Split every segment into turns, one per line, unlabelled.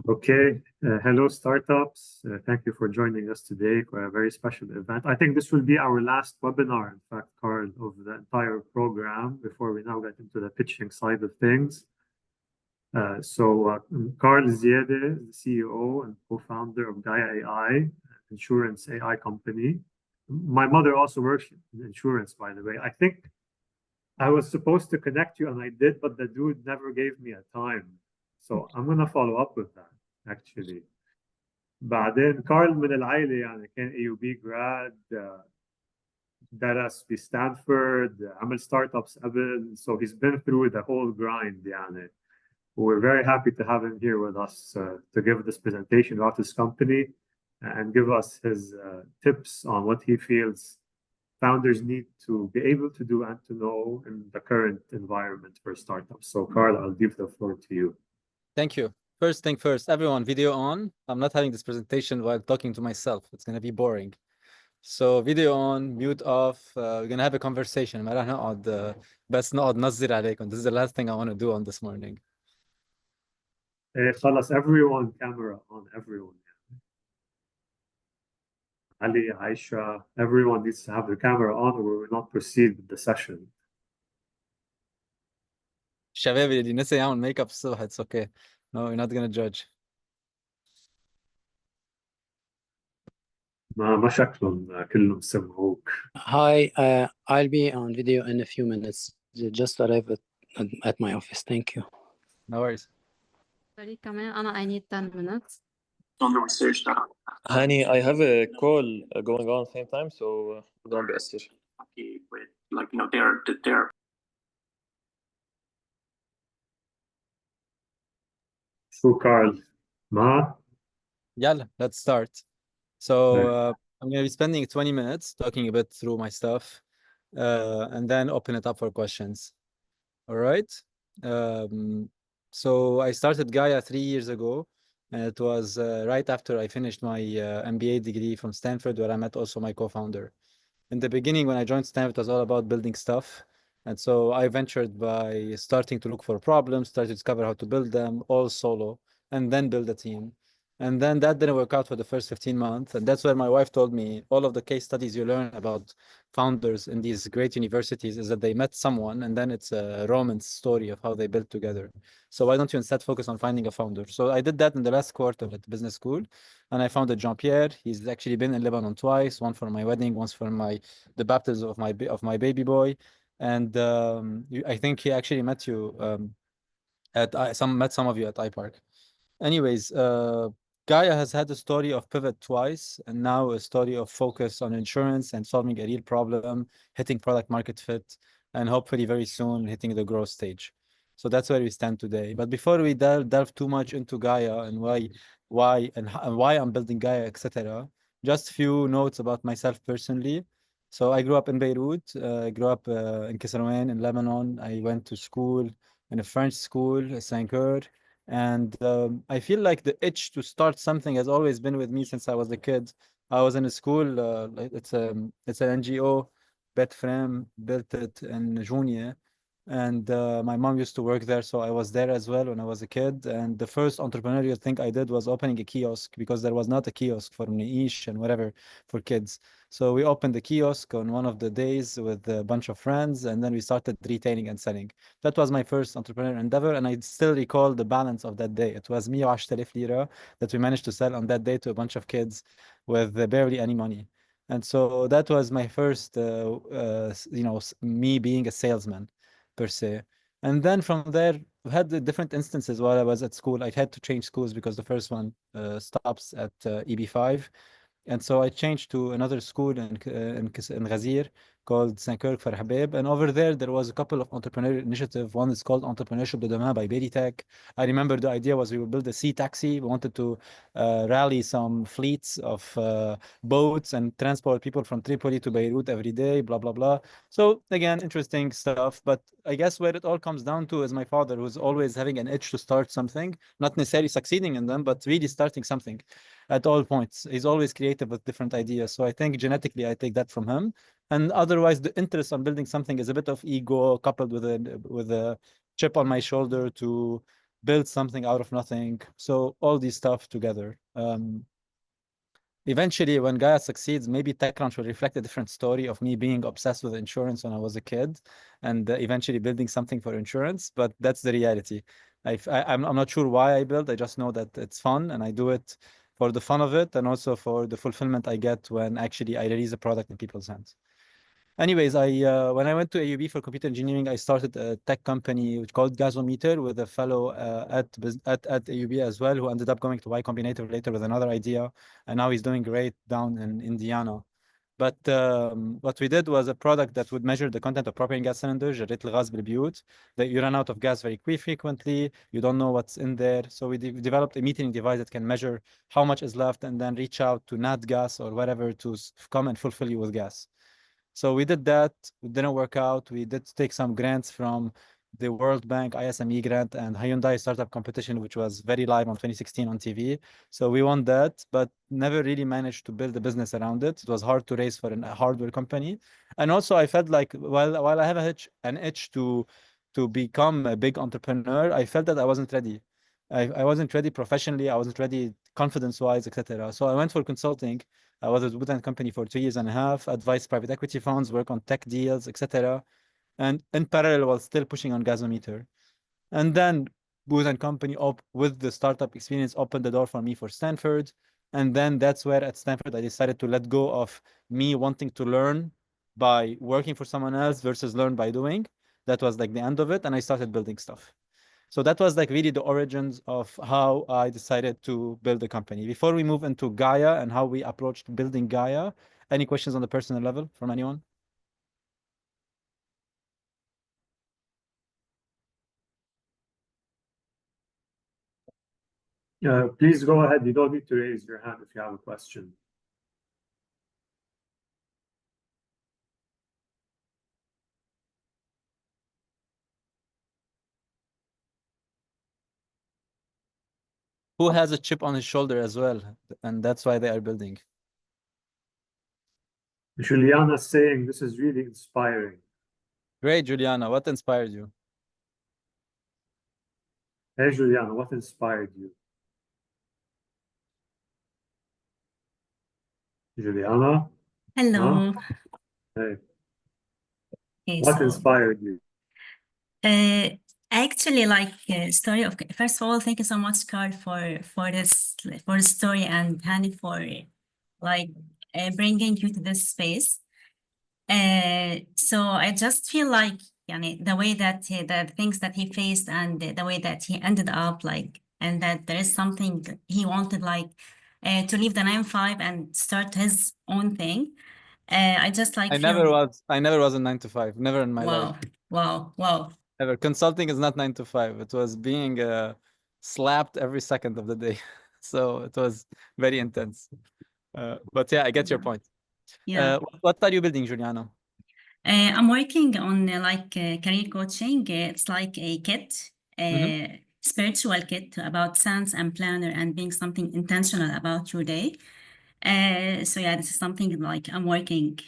Okay, hello startups. Thank you for joining us today for a very special event. I think this will be our last webinar, in fact, Carl, of the entire program before we now get into the pitching side of things. Carl Ziade is the CEO and co-founder of GAYA AI, insurance AI company. My mother also works in insurance, by the way. I think I was supposed to connect you and I did, but the dude never gave me a time. So I'm going to follow up with that actually. بعدين كارل من العائلة يعني كان AUB grad درس بستانفورد عمل ستارت ابس قبل so he's been through the whole grind يعني. We're very happy to have him here with us to give this presentation about his company and give us his tips on what he feels founders need to be able to do and to know in the current environment for startups. So Carl, I'll give the floor to you.
Thank you. First thing first, everyone, video on. I'm not having this presentation while talking to myself. It's going to be boring. So video on, mute off. We're going to have a conversation. ما راح نقعد بس نقعد ننظر عليكم. This is the last thing I want to do on this morning.
خلاص, everyone camera on, everyone. Ali, Aisha, everyone needs to have their camera on or we will not proceed with the session.
الشباب اللي نسي يعمل ميك اب الصبح, it's okay. No, we're not going to judge.
ما شكلهم كلهم سمعوك.
Hi, I'll be on video in a few minutes. Just arrived at my office. Thank you.
No worries.
Sorry, كمان I need 10 minutes.
On the research now. Hani, I have a call going on at the same time, so don't be asir. Okay, wait, like, you know, they're
So Carl, Ma?
Yeah, let's start. So I'm going to be spending 20 minutes talking a bit through my stuff and then open it up for questions. All right. So I started GAYA 3 years ago, and it was right after I finished my MBA degree from Stanford, where I met also my co-founder. In the beginning, when I joined Stanford, it was all about building stuff. And so I ventured by starting to look for problems, started to discover how to build them all solo, and then build a team. And then that didn't work out for the first 15 months. And that's where my wife told me all of the case studies you learn about founders in these great universities is that they met someone and then it's a romance story of how they built together. So why don't you instead focus on finding a founder? So I did that in the last quarter at the business school. And I founded Jean-Pierre. He's actually been in Lebanon twice, one for my wedding, once for the baptism of my baby boy. And I think he actually met you met some of you at iPark. Anyways, GAYA has had a story of pivot twice, and now a story of focus on insurance and solving a real problem, hitting product market fit, and hopefully very soon hitting the growth stage. So that's where we stand today. But before we delve too much into GAYA and why I'm building GAYA, etc., just a few notes about myself personally. So I grew up in Beirut. I grew up in Kisrawen in Lebanon. I went to school in a French school, Saint-Cœur. And I feel like the itch to start something has always been with me since I was a kid. I was in a school, it's an NGO, Betfrem built it in Junior. And my mom used to work there, so I was there as well when I was a kid. And the first entrepreneurial thing I did was opening a kiosk because there was not a kiosk for Niish and whatever for kids. So we opened the kiosk on one of the days with a bunch of friends, and then we started retailing and selling. That was my first entrepreneurial endeavor, and I still recall the balance of that day. It was 110,000 lira that we managed to sell on that day to a bunch of kids with barely any money. And so that was my first, me being a salesman per se. And then from there, we had the different instances while I was at school. I had to change schools because the first one stops at EB5. And so I changed to another school in Ghazir called Saint-Cœur Kfar Habib. And over there was a couple of entrepreneurial initiatives. One is called Entrepreneurship de Demain by Beritech. I remember the idea was we would build a sea taxi. We wanted to rally some fleets of boats and transport people from Tripoli to Beirut every day, blah, blah, blah. So again, interesting stuff. But I guess where it all comes down to is my father, who's always having an itch to start something, not necessarily succeeding in them, but really starting something at all points. He's always creative with different ideas. So I think genetically, I take that from him. And otherwise, the interest on building something is a bit of ego coupled with a chip on my shoulder to build something out of nothing. So all these stuff together. Eventually, when Gaia succeeds, maybe TechCrunch will reflect a different story of me being obsessed with insurance when I was a kid, and eventually building something for insurance. But that's the reality. I'm not sure why I build. I just know that it's fun, and I do it for the fun of it, and also for the fulfillment I get when actually I release a product in people's hands. Anyways, when I went to AUB for computer engineering, I started a tech company called Gasometer with a fellow at AUB as well, who ended up going to Y Combinator later with another idea, and now he's doing great down in Indiana. But what we did was a product that would measure the content of propane gas cylinders, جريت الغاز بالبيوت, that you run out of gas very frequently, you don't know what's in there. So we developed a metering device that can measure how much is left and then reach out to nat gas or whatever to come and fulfill you with gas. So we did that. It didn't work out. We did take some grants from the World Bank ISME grant and Hyundai startup competition, which was very live on 2016 on TV. So we won that, but never really managed to build a business around it. It was hard to raise for a hardware company. And also I felt like while I have an itch to become a big entrepreneur, I felt that I wasn't ready. I wasn't ready professionally. I wasn't ready confidence-wise, etc. So I went for consulting. I was at Wood & Company for 2.5 years, advised private equity funds, work on tech deals, etc. And in parallel, while still pushing on Gasometer. And then Wood & Company, with the startup experience, opened the door for me for Stanford. And then that's where at Stanford, I decided to let go of me wanting to learn by working for someone else versus learn by doing. That was like the end of it. And I started building stuff. So that was like really the origins of how I decided to build the company. Before we move into Gaia and how we approached building Gaia, any questions on the personal level from anyone?
Please go ahead. You don't need to raise your hand if you have a question.
Who has a chip on his shoulder as well, and that's why they are building?
Juliana's saying this is really inspiring.
Great, Juliana. What inspired you?
Hey, Juliana, what inspired you? Juliana?
Hello.
Hey,
Okay,
what
so
inspired you?
I actually like story of first of all, thank you so much, Carl, for the story and Hani for like bringing you to this space. So I just feel like the way that the things that he faced and the way that he ended up like, and that there is something that he wanted like to leave the 9 to 5 and start his own thing. I just like
I
feel
never was a 9 to 5, never in my life.
wow.
Ever. Consulting is not 9 to 5. It was being slapped every second of the day. So it was very intense. But yeah, I get your point.
Yeah.
What are you building, Juliana?
I'm working on like career coaching. It's like a kit, spiritual kit about sense and planner and being something intentional about your day. So yeah, this is something like I'm working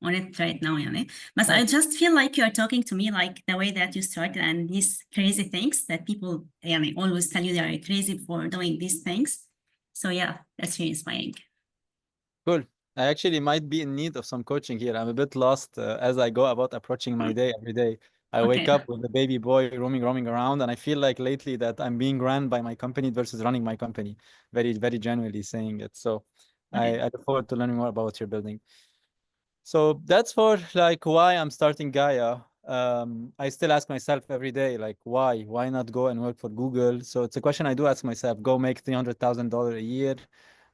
on it right now, yani. But I just feel like you are talking to me like the way that you started and these crazy things that people always tell you they are crazy for doing these things. So yeah, that's really inspiring.
Cool. I actually might be in need of some coaching here. I'm a bit lost as I go about approaching my day every day. I wake up with a baby boy roaming around, and I feel like lately that I'm being ran by my company versus running my company. Very, very genuinely saying it. So I look forward to learning more about what you're building. So that's for like why I'm starting Gaia. I still ask myself every day, like, why not go and work for Google? So it's a question I do ask myself. Go make $300,000 a year.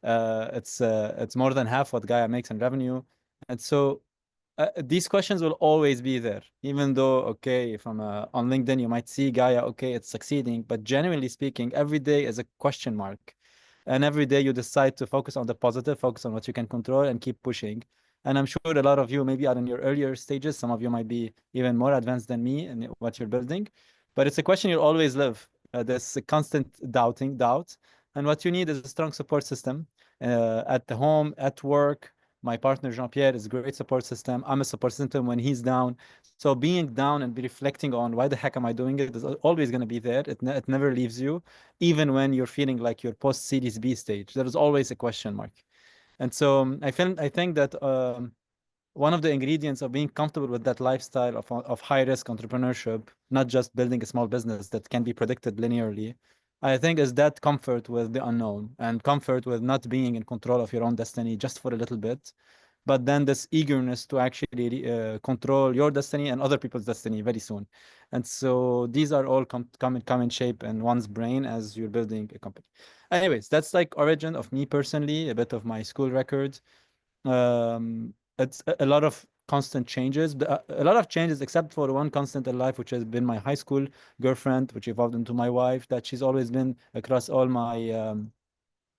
It's more than half what Gaia makes in revenue. And so these questions will always be there, even though, okay, from on LinkedIn, you might see Gaia, okay, it's succeeding, but generally speaking, every day is a question mark. And every day you decide to focus on the positive, focus on what you can control and keep pushing. And I'm sure a lot of you maybe are in your earlier stages. Some of you might be even more advanced than me in what you're building. But it's a question you'll always live. There's a constant doubt. And what you need is a strong support system at the home, at work, My partner Jean-Pierre is a great support system. I'm a support system when he's down. So being down and be reflecting on why the heck am I doing it is always going to be there. It never leaves you, even when you're feeling like you're post Series B stage. There is always a question mark. And so I think that one of the ingredients of being comfortable with that lifestyle of high risk entrepreneurship, not just building a small business that can be predicted linearly, I think is that comfort with the unknown and comfort with not being in control of your own destiny just for a little bit, but then this eagerness to actually control your destiny and other people's destiny very soon. And so these are all come in shape in one's brain as you're building a company. Anyways, that's like origin of me personally, a bit of my school record. It's a lot of constant changes, a lot of changes except for one constant in life, which has been my high school girlfriend, which evolved into my wife, that she's always been across all my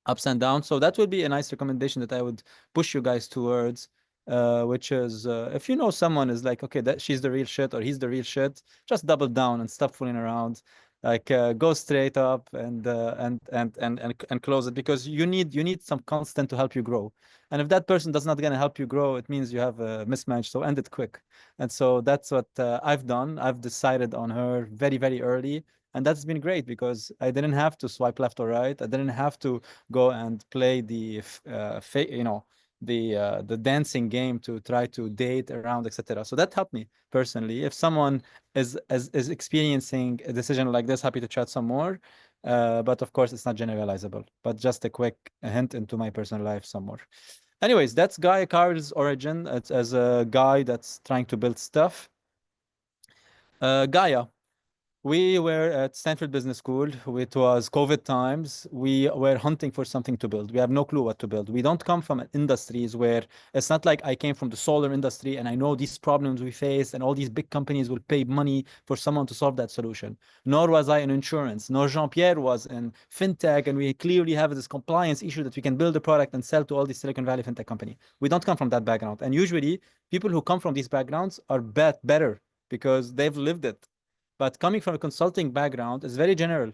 ups and downs. So that would be a nice recommendation that I would push you guys towards, which is if you know someone is like, okay, that she's the real shit or he's the real shit, just double down and stop fooling around. Like go straight up and close it, because you need some constant to help you grow. And if that person does not gonna help you grow, it means you have a mismatch. So end it quick. And so that's what I've done. I've decided on her very, very early. And that's been great because I didn't have to swipe left or right. I didn't have to go and play the the dancing game to try to date around, etc. So that helped me personally. If someone is experiencing a decision like this, happy to chat some more. But of course, it's not generalizable. But just a quick hint into my personal life some more. Anyways, that's GAYA Carl's origin. It's as a guy that's trying to build stuff. GAYA. We were at Stanford Business School. It was COVID times. We were hunting for something to build. We have no clue what to build. We don't come from industries where it's not like I came from the solar industry and I know these problems we face and all these big companies will pay money for someone to solve that solution. Nor was I in insurance, nor Jean-Pierre was in fintech, and we clearly have this compliance issue that we can build a product and sell to all these Silicon Valley fintech company. We don't come from that background. And usually people who come from these backgrounds are better because they've lived it. But coming from a consulting background is very general.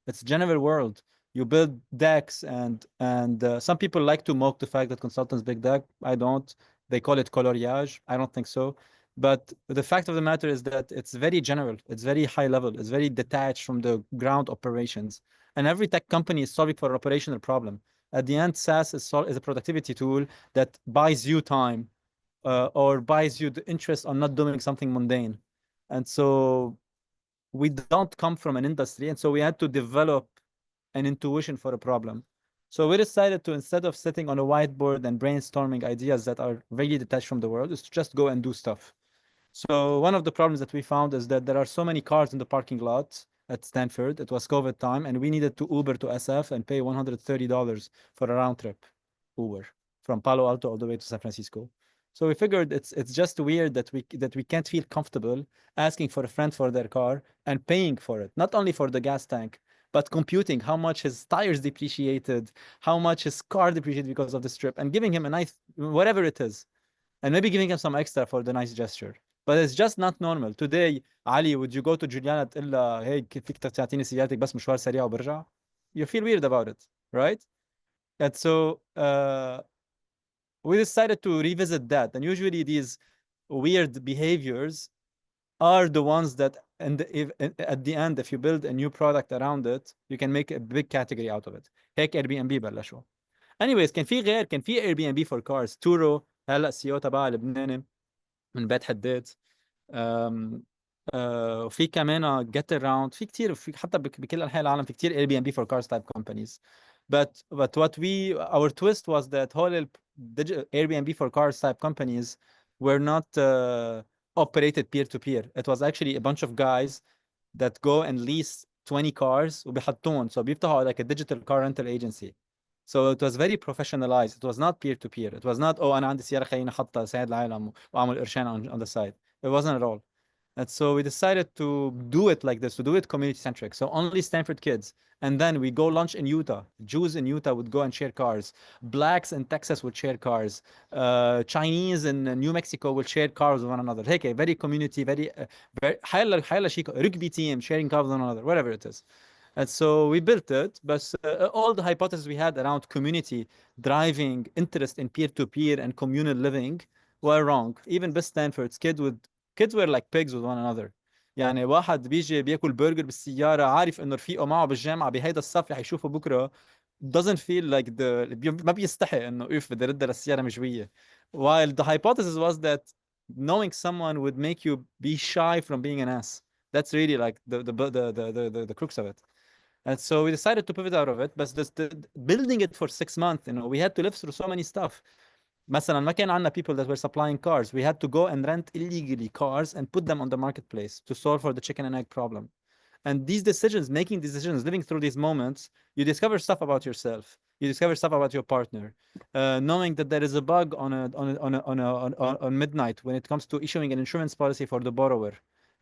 It's general world. You build decks, and some people like to mock the fact that consultants big deck. I don't. They call it coloriage. I don't think so. But the fact of the matter is that it's very general. It's very high level. It's very detached from the ground operations. And every tech company is solving for an operational problem. At the end, SaaS is a productivity tool that buys you time or buys you the interest on not doing something mundane. And so we don't come from an industry, and so we had to develop an intuition for a problem. So we decided to, instead of sitting on a whiteboard and brainstorming ideas that are very detached from the world, is to just go and do stuff. So one of the problems that we found is that there are so many cars in the parking lot at Stanford. It was COVID time, and we needed to Uber to SF and pay $130 for a round trip Uber from Palo Alto all the way to San Francisco. So we figured it's just weird that we can't feel comfortable asking for a friend for their car and paying for it, not only for the gas tank, but computing how much his tires depreciated, how much his car depreciated because of this trip, and giving him a nice, whatever it is, and maybe giving him some extra for the nice gesture. But it's just not normal. Today, Ali, would you go to Juliana تقول لها هيك فيك تعطيني سيارتك بس مشوار سريع وبرجع? You feel weird about it, right? And so we decided to revisit that. And usually these weird behaviors are the ones that, at the end, if you build a new product around it, you can make a big category out of it. هيك Airbnb بلشوا. Anyways, كان في Airbnb for cars. تورو هلا CEO تبعها لبناني من بيت حداد. وفي كمان get around، في كتير، في حتى بكل انحاء العالم في كتير Airbnb for cars type companies. But what our twist was that whole Airbnb for cars type companies were not operated peer-to-peer. It was actually a bunch of guys that go and lease 20 cars وبيحطون. So بيفتحوا like a digital car rental agency. So it was very professionalized. It was not peer-to-peer. It was not, oh, أنا عندي سيارة خليني أحطها ساعد العالم وأعمل قرشين on the side. It wasn't at all. And so we decided to do it like this, to do it community-centric. So only Stanford kids. And then we go lunch in Utah. Jews in Utah would go and share cars. Blacks in Texas would share cars. Chinese in New Mexico would share cars with one another. Hey, very community, very حيلا شيء rugby team sharing cars with one another, whatever it is. And so we built it, but all the hypotheses we had around community driving interest in peer-to-peer and communal living were wrong. Even Stanford's kids were like pigs with one another. يعني واحد بيجي بياكل برجر بالسيارة عارف انه رفيقه معه بالجامعة بهيدا الصف رح يشوفه بكره doesn't feel like ما بيستحي انه بدي ردها للسيارة مجوية. While the hypothesis was that knowing someone would make you be shy from being an ass. That's really like the crux of it. And so we decided to pivot out of it, but building it for 6 months, we had to live through so many stuff. مثلا ما كان عندنا people that were supplying cars. We had to go and rent illegally cars and put them on the marketplace to solve for the chicken and egg problem. And these decisions, making decisions, living through these moments, you discover stuff about yourself. You discover stuff about your partner. Knowing that there is a bug on midnight when it comes to issuing an insurance policy for the borrower.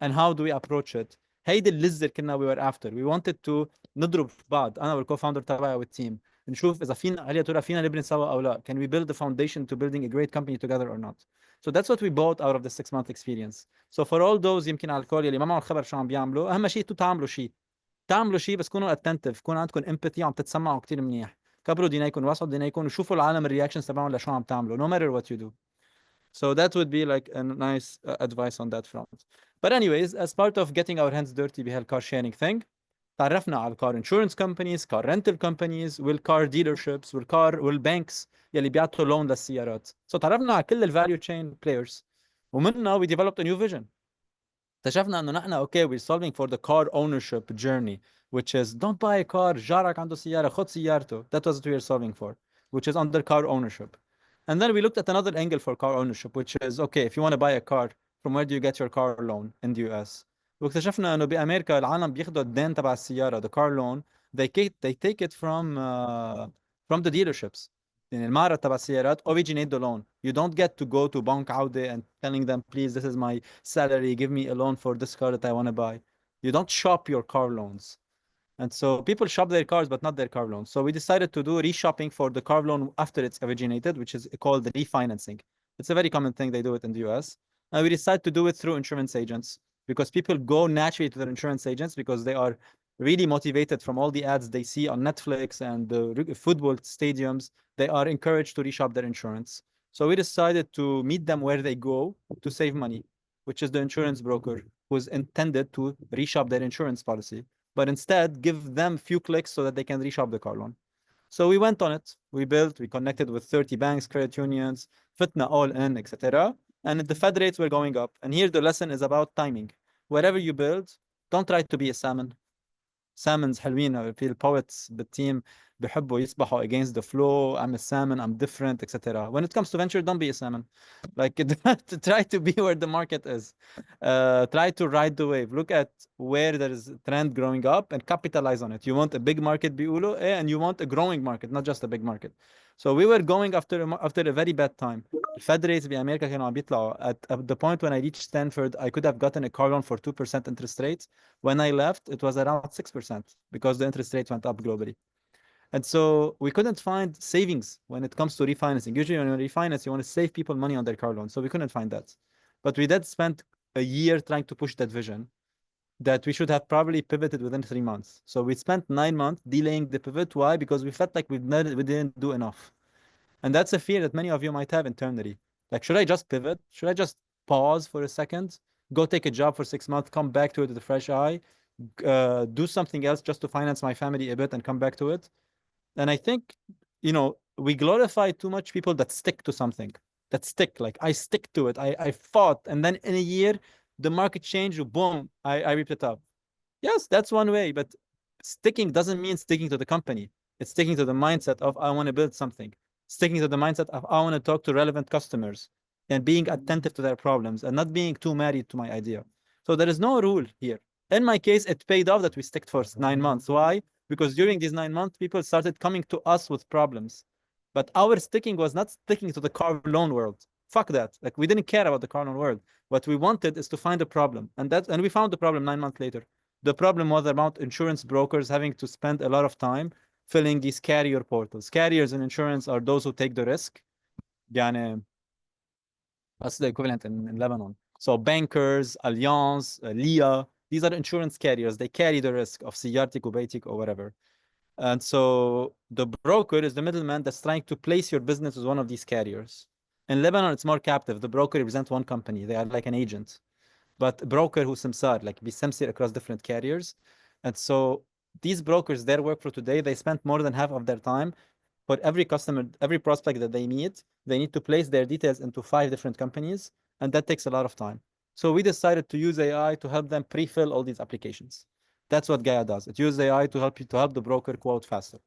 And how do we approach it? هيدي اللذة كنا we were after. We wanted to نضرب في بعض أنا والco-founder تبعي والteam. نشوف إذا فينا هل يا ترى فينا نبني سوا أو لا. Can we build the foundation to building a great company together or not? So that's what we bought out of the 6-month experience. So for all those يمكن على الكول اللي ما معهم خبر شو عم بيعملوا أهم شيء تعملوا شيء بس كونوا attentive كون عندكم empathy وعم تتسمعوا كتير منيح كبروا دينيكم واسعوا دينيكم وشوفوا العالم الرياكشنز تبعهم لشو عم تعملوا no matter what you do. So that would be like a nice advice on that front. But anyways, as part of getting our hands dirty بهال car sharing thing تعرفنا على car insurance companies, car rental companies, car dealerships, banks يلي بيعطوا loan للسيارات. So تعرفنا على كل value chain players. ومننا we developed a new vision. اكتشفنا انه نحن we're solving for the car ownership journey, which is don't buy a car, جارك عنده سيارة خد سيارته. That was what we were solving for, which is under car ownership. And then we looked at another angle for car ownership, which is if you want to buy a car, from where do you get your car loan in the US? واكتشفنا انه بامريكا العالم بياخذوا الدين تبع السيارة, the car loan, they take it from the dealerships. يعني المعرض تبع السيارات originate the loan. You don't get to go to بنك عودة and telling them, please, this is my salary, give me a loan for this car that I want to buy. You don't shop your car loans. And so people shop their cars, but not their car loans. So we decided to do reshopping for the car loan after it's originated, which is called refinancing. It's a very common thing. They do it in the US. And we decided to do it through insurance agents because people go naturally to their insurance agents because they are really motivated from all the ads they see on Netflix and the football stadiums. They are encouraged to reshop their insurance. So we decided to meet them where they go to save money, which is the insurance broker who's intended to reshop their insurance policy, but instead give them few clicks so that they can reshop the car loan. So we went on it. We connected with 30 banks, credit unions, fitna all in, etc. And the Fed rates were going up. And here the lesson is about timing. Wherever you build, don't try to be a salmon. Salmons حلوين في البويتس بالتيم بيحبوا يسبحوا against the flow. I'm a salmon, I'm different, etc. When it comes to venture, don't be a salmon. Like try to be where the market is. Try to ride the wave. Look at where there is a trend growing up and capitalize on it. You want a big market بيقولوا and you want a growing market, not just a big market. So we were going after a very bad time. Fed rates بأمريكا كانوا عم بيطلعوا. At the point when I reached Stanford, I could have gotten a car loan for 2% interest rates. When I left, it was around 6% because the interest rate went up globally. And so we couldn't find savings when it comes to refinancing. Usually when you refinance, you want to save people money on their car loan. So we couldn't find that. But we did spend a year trying to push that vision that we should have probably pivoted within 3 months. So we spent 9 months delaying the pivot. Why? Because we felt like we didn't do enough. And that's a fear that many of you might have internally. Like, should I just pivot? Should I just pause for a second, go take a job for 6 months, come back to it with a fresh eye, do something else just to finance my family a bit and come back to it? And I think, we glorify too much people that stick to something, like I stick to it. I fought. And then in a year, the market changed, boom, I ripped it up. Yes, that's one way, but sticking doesn't mean sticking to the company. It's sticking to the mindset of, I want to build something. Sticking to the mindset of, I want to talk to relevant customers and being attentive to their problems and not being too married to my idea. So there is no rule here. In my case, it paid off that we stuck for 9 months. Why? Because during these 9 months, people started coming to us with problems. But our sticking was not sticking to the car loan world. Fuck that. Like, we didn't care about the car loan world. What we wanted is to find a problem. And we found the problem 9 months later. The problem was about insurance brokers having to spend a lot of time filling these carrier portals. Carriers in insurance are those who take the risk. يعني, that's the equivalent in Lebanon. So bankers, Allianz, LIA, These are insurance carriers. They carry the risk of Ziade, Kuwaitik, or whatever. And so the broker is the middleman that's trying to place your business with one of these carriers. In Lebanon, it's more captive. The broker represents one company. They are like an agent. But broker who samsar, like bisamsir across different carriers. And so these brokers, their workflow today, they spend more than half of their time for every customer, every prospect that they meet, they need to place their details into 5 different companies, and that takes a lot of time. So we decided to use AI to help them pre-fill all these applications. That's what GAYA does. It uses AI to help the broker quote faster.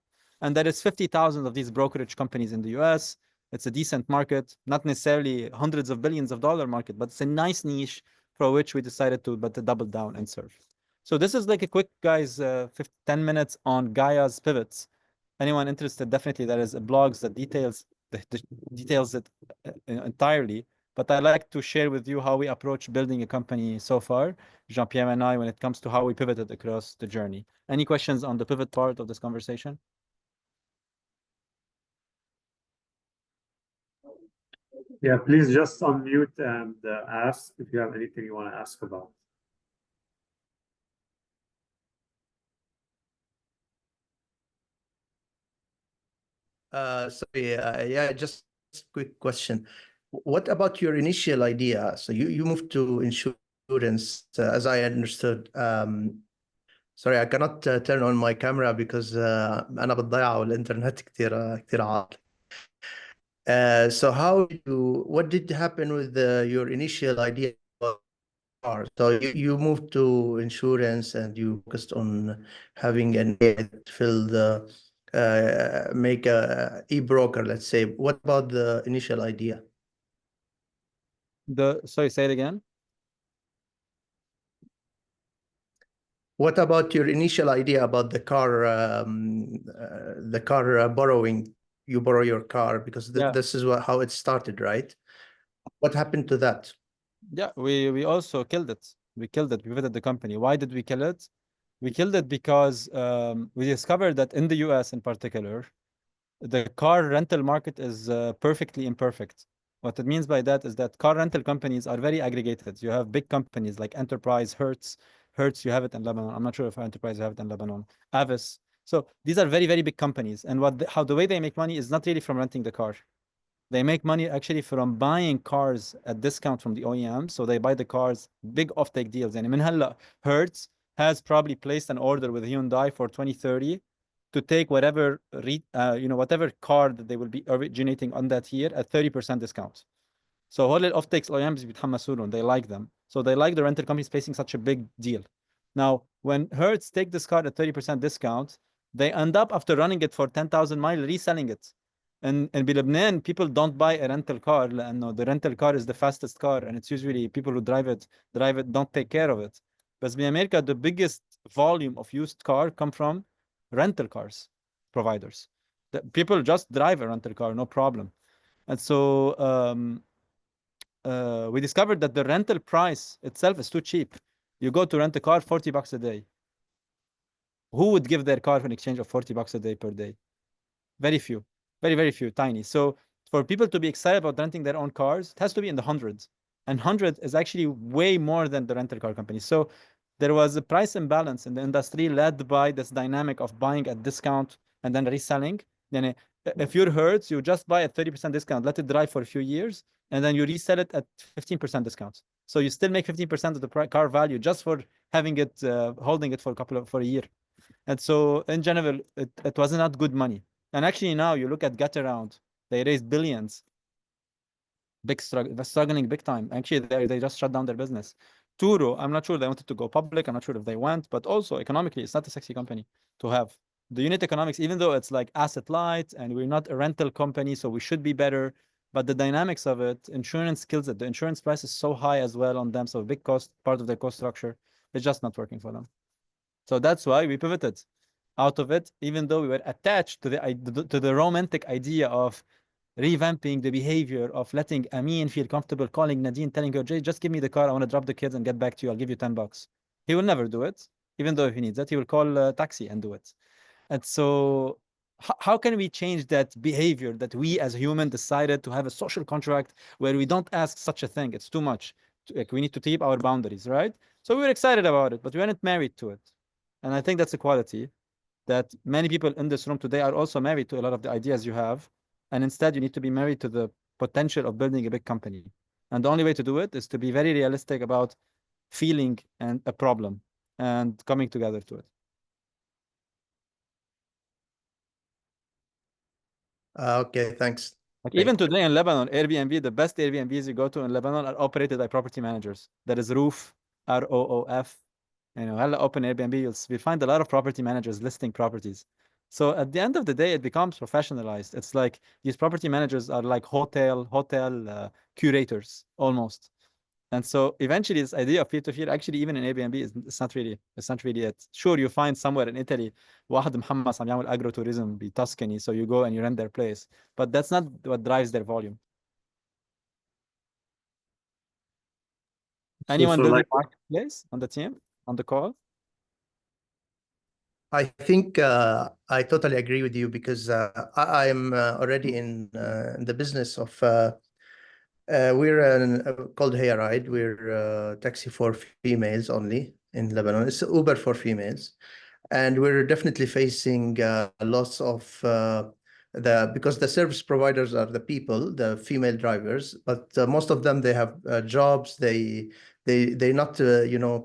And there is 50,000 of these brokerage companies in the US. It's a decent market, not necessarily hundreds of billions of dollar market, but it's a nice niche for which we decided to double down and serve. So this is like a quick, guys, 10 minutes on GAYA's pivots. Anyone interested, definitely there is blogs that details it entirely. But I like to share with you how we approach building a company so far, Jean-Pierre and I, when it comes to how we pivoted across the journey. Any questions on the pivot part of this conversation?
Yeah, please just unmute and ask if you have anything you want to ask about.
Sorry, yeah, just quick question. What about your initial idea? So you moved to insurance, as I understood. Sorry, I cannot turn on my camera because أنا بالضيعة والإنترنت كتير عاطل. So what did happen with your initial idea? So you moved to insurance and you focused on having an fill the make a e-broker, let's say. What about the initial idea?
Sorry, say it again.
What about your initial idea about the car borrowing? You borrow your car because this is how it started, right? What happened to that?
Yeah, we also killed it. We killed it. We pivoted the company. Why did we kill it? We killed it because we discovered that in the US in particular, the car rental market is perfectly imperfect. What it means by that is that car rental companies are very aggregated. You have big companies like Enterprise, Hertz. Hertz, you have it in Lebanon. I'm not sure if Enterprise you have it in Lebanon. Avis. So these are very, very big companies. And how the way they make money is not really from renting the car. They make money actually from buying cars at discount from the OEM. So they buy the cars, big offtake deals. And Hertz has probably placed an order with Hyundai for 2030 to take whatever whatever car that they will be originating on that year at 30% discount. So all offtakes OEMs بيتحمسوا they like them. So they like the rental companies placing such a big deal. Now, when Hertz take this car at 30% discount, they end up after running it for 10,000 miles reselling it. And in Lebanon, people don't buy a rental car. لأنه the rental car is the fastest car, and it's usually people who drive it, don't take care of it. But in America, the biggest volume of used car come from rental cars providers. People just drive a rental car, no problem. And so we discovered that the rental price itself is too cheap. You go to rent a car, $40 a day. Who would give their car in exchange of $40 a day per day? Very few, very, very few, tiny. So for people to be excited about renting their own cars, it has to be in the hundreds. And 100 is actually way more than the rental car company. So there was a price imbalance in the industry led by this dynamic of buying at discount and then reselling. Then if you're Hertz, you just buy at 30% discount, let it drive for a few years, and then you resell it at 15% discount. So you still make 15% of the car value just for having it, holding it for a year. And so in general, it was not good money. And actually now you look at Getaround, they raised billions. Struggling big time. Actually, they just shut down their business. Turo, I'm not sure they wanted to go public. I'm not sure if they went, but also economically, it's not a sexy company to have. The unit economics, even though it's like asset light and we're not a rental company, so we should be better, but the dynamics of it, insurance kills it. The insurance price is so high as well on them, so a big cost, part of their cost structure, it's just not working for them. So that's why we pivoted out of it, even though we were attached to the romantic idea of revamping the behavior of letting Amin feel comfortable calling Nadine, telling her, Jay, just give me the car. I want to drop the kids and get back to you. I'll give you $10. He will never do it, even though if he needs it, he will call a taxi and do it. And so how can we change that behavior that we as human decided to have a social contract where we don't ask such a thing? It's too much. Like, we need to keep our boundaries, right? So we were excited about it, but we weren't married to it. And I think that's a quality that many people in this room today are also married to a lot of the ideas you have. And instead, you need to be married to the potential of building a big company. And the only way to do it is to be very realistic about feeling and a problem and coming together to it.
Okay, thanks.
Like even today in Lebanon, Airbnb, the best Airbnbs you go to in Lebanon are operated by property managers. That is Roof, ROOF. You know, hella open Airbnb, you'll find a lot of property managers listing properties. So at the end of the day, it becomes professionalized. It's like these property managers are like hotel curators almost. And so eventually this idea of peer-to-peer, actually even in Airbnb, it's not really it. Sure, you find somewhere in Italy واحد محمس عم يعمل agro-tourism بTuscany, so you go and you rent their place. But that's not what drives their volume. Anyone
so
building
like,
marketplace on the team, on the call?
I think I totally agree with you because I'm already in the business of we're called Hey Ride. We're taxi for females only in Lebanon. It's Uber for females, and we're definitely facing lots of because the service providers are the people, the female drivers, but most of them they have jobs. They're not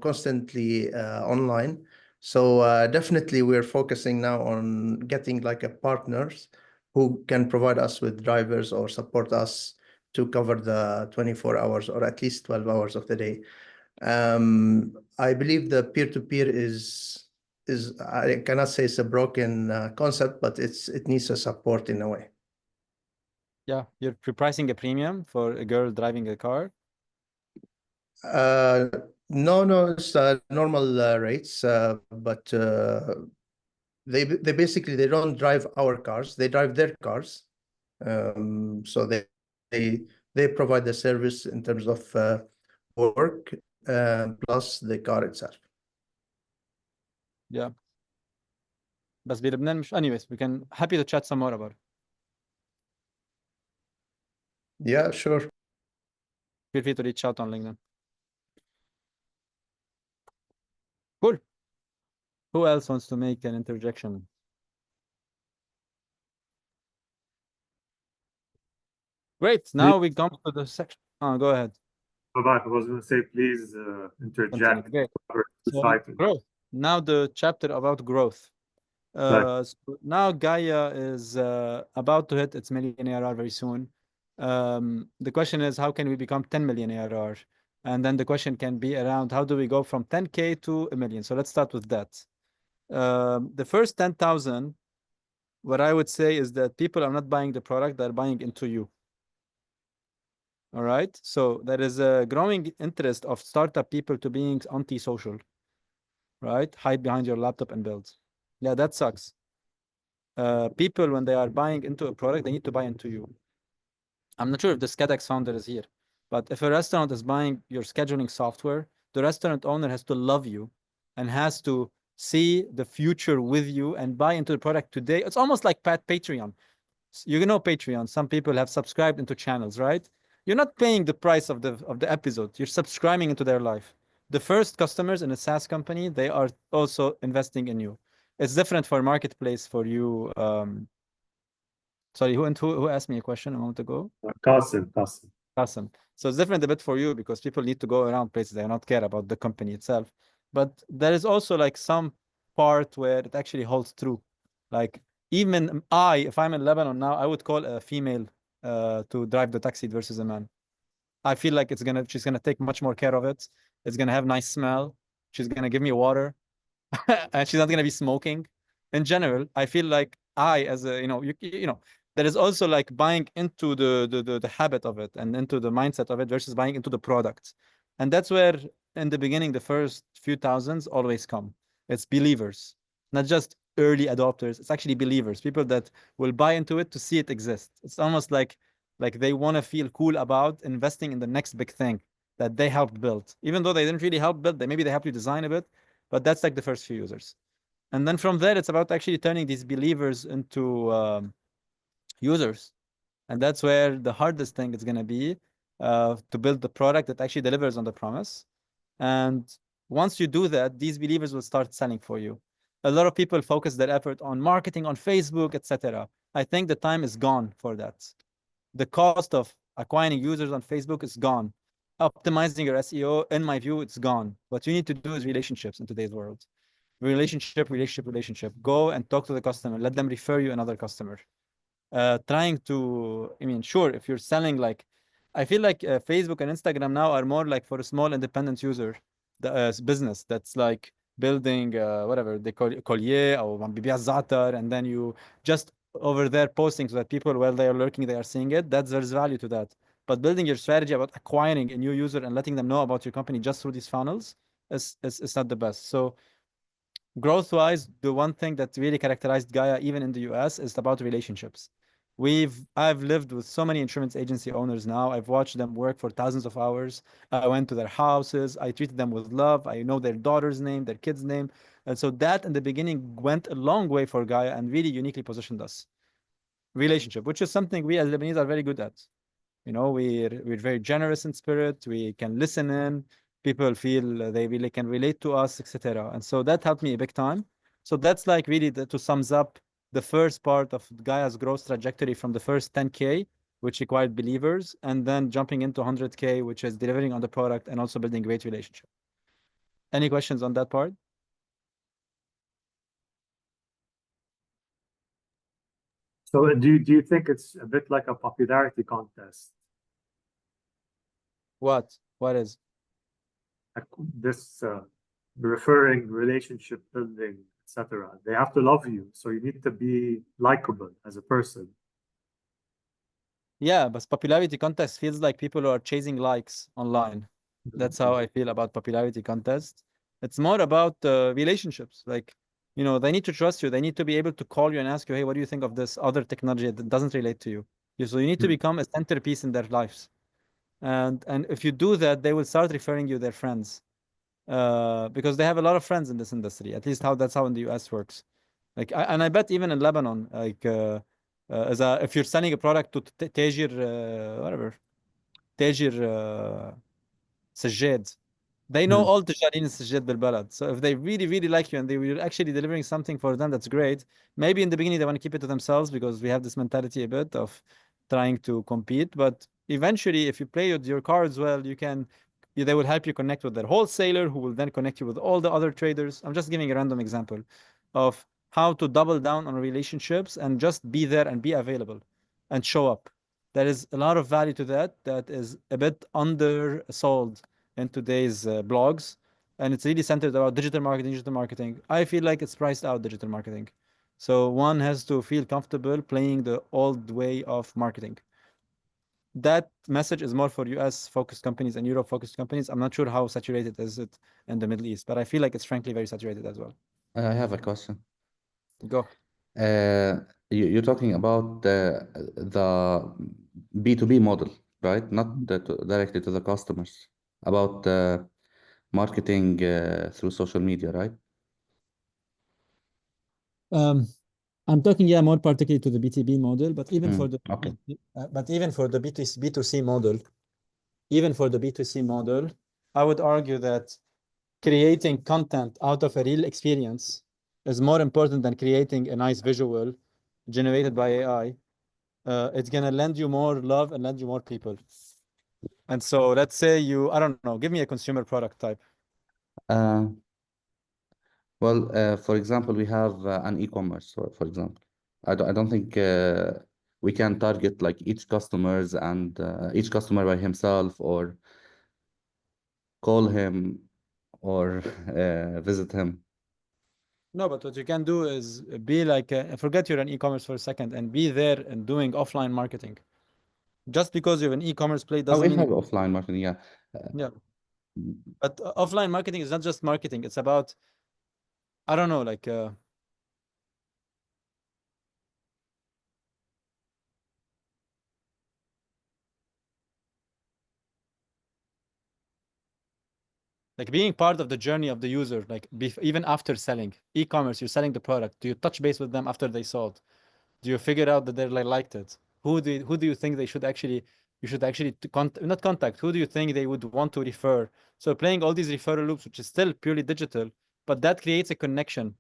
constantly online. So definitely we're focusing now on getting like a partners who can provide us with drivers or support us to cover the 24 hours or at least 12 hours of the day. I believe the peer-to-peer is I cannot say it's a broken concept, but it needs a support in a way.
Yeah, you're pricing a premium for a girl driving a car.
No, it's normal rates, but they basically they don't drive our cars, they drive their cars. So they provide the service in terms of work plus the car itself.
Yeah. بس بلبنان مش anyways, we can happy to chat some more about it.
Yeah, sure.
Feel free to reach out on LinkedIn. Cool. Who else wants to make an interjection? Great. Now we come to the section. Oh, go ahead.
I was going to say, please interject.
Great. So,
Exciting.
growth. Now the chapter about growth. So now Gaia is about to hit its million ARR very soon. The question is, how can we become 10 million ARR? And then the question can be around, how do we go from 10K to a million? So let's start with that. The first 10,000, what I would say is that people are not buying the product, they're buying into you. All right. So there is a growing interest of startup people to being anti-social, right? Hide behind your laptop and build. Yeah, that sucks. People, when they are buying into a product, they need to buy into you. I'm not sure if the SCADX founder is here, but if a restaurant is buying your scheduling software, the restaurant owner has to love you and has to see the future with you and buy into the product today. It's almost like Patreon. You know Patreon. Some people have subscribed into channels, right? You're not paying the price of the episode. You're subscribing into their life. The first customers in a SaaS company, they are also investing in you. It's different for marketplace for you. Sorry, who asked me a question a moment ago?
Qasim.
So it's different a bit for you because people need to go around places. They do not care about the company itself. But there is also like some part where it actually holds true. Like even if I'm in Lebanon now, I would call a female to drive the taxi versus a man. I feel like she's gonna take much more care of it. It's gonna have nice smell. She's gonna give me water. And she's not going to be smoking. In general, I feel like as a, there is also like buying into the habit of it and into the mindset of it versus buying into the product. And that's where in the beginning, the first few thousands always come. It's believers, not just early adopters. It's actually believers, people that will buy into it to see it exist. It's almost like they want to feel cool about investing in the next big thing that they helped build, even though they didn't really help build. Maybe they helped you design a bit, but that's like the first few users. And then from there, it's about actually turning these believers into users. And that's where the hardest thing is going to be to build the product that actually delivers on the promise. And once you do that, these believers will start selling for you. A lot of people focus their effort on marketing on Facebook, etc. I think the time is gone for that. The cost of acquiring users on Facebook is gone. Optimizing your SEO, in my view, it's gone. What you need to do is relationships in today's world. Relationship. Go and talk to the customer. Let them refer you another customer. Trying to, I mean, sure, if you're selling like, I feel like Facebook and Instagram now are more like for a small independent user, the business that's like building whatever they call collier or بيبيع za'atar, and then you just over there posting so that people while they are lurking they are seeing it. There's value to that. But building your strategy about acquiring a new user and letting them know about your company just through these funnels is not the best. So growth-wise, the one thing that really characterized Gaia, even in the US, is about relationships. I've lived with so many insurance agency owners now. I've watched them work for thousands of hours. I went to their houses. I treated them with love. I know their daughter's name, their kid's name. And so that in the beginning went a long way for Gaia and really uniquely positioned us. Relationship, which is something we as Lebanese are very good at. You know, we're very generous in spirit. We can listen in. People feel they really can relate to us, etc. And so that helped me a big time. So that's like really to sums up the first part of Gaia's growth trajectory from the first 10K, which required believers, and then jumping into 100K, which is delivering on the product and also building great relationship. Any questions on that part?
So do you think it's a bit like a popularity contest?
What is?
Like this referring, relationship building, etc. They have to love you, so you need to be likable as a person.
Yeah, but popularity contest feels like people who are chasing likes online. That's how I feel about popularity contest. It's more about relationships. Like, you know, they need to trust you. They need to be able to call you and ask you, hey, what do you think of this other technology that doesn't relate to you? So you need to
Hmm.
become a centerpiece in their lives. And if you do that, they will start referring you their friends. Because they have a lot of friends in this industry. At least that's how in the US works. Like, and I bet even in Lebanon, like, if you're selling a product to Tajir, whatever, Tajir Sajjad, they know
Hmm.
all Tajarin Sajjad بالبلد. So if they really, really like you and they were actually delivering something for them, that's great. Maybe in the beginning they want to keep it to themselves because we have this mentality a bit of trying to compete. But eventually, if you play with your cards well, they will help you connect with their wholesaler, who will then connect you with all the other traders. I'm just giving a random example of how to double down on relationships and just be there and be available and show up. There is a lot of value to that is a bit undersold in today's blogs, and it's really centered about digital marketing. I feel like it's priced out digital marketing. So one has to feel comfortable playing the old way of marketing. That message is more for US focused companies and Europe focused companies. I'm not sure how saturated is it in the Middle East, but I feel like it's frankly very saturated as well.
I have a question.
Go.
You're talking about the B2B model, right? Not directly to the customers, about marketing through social media, right?
I'm talking, yeah, more particularly to the B2B model, but even for the
Okay.
even for the B2C model, I would argue that creating content out of a real experience is more important than creating a nice visual generated by AI. It's gonna lend you more love and lend you more people. And so let's say I don't know, give me a consumer product type.
Well, for example, we have an e-commerce, for example. I don't think we can target like each customers and each customer by himself or call him or visit him.
No, but what you can do is be like, forget you're an e-commerce for a second and be there and doing offline marketing. Just because you're an e-commerce play
Oh,
doesn't
we
mean
have offline marketing, yeah.
yeah. But offline marketing is not just marketing. It's about, I don't know, like being part of the journey of the user, like even after selling. E-commerce, you're selling the product. Do you touch base with them after they sold? Do you figure out that they liked it? Who do you think they should actually you should actually not contact, who do you think they would want to refer? So playing all these referral loops, which is still purely digital, but that creates a connection,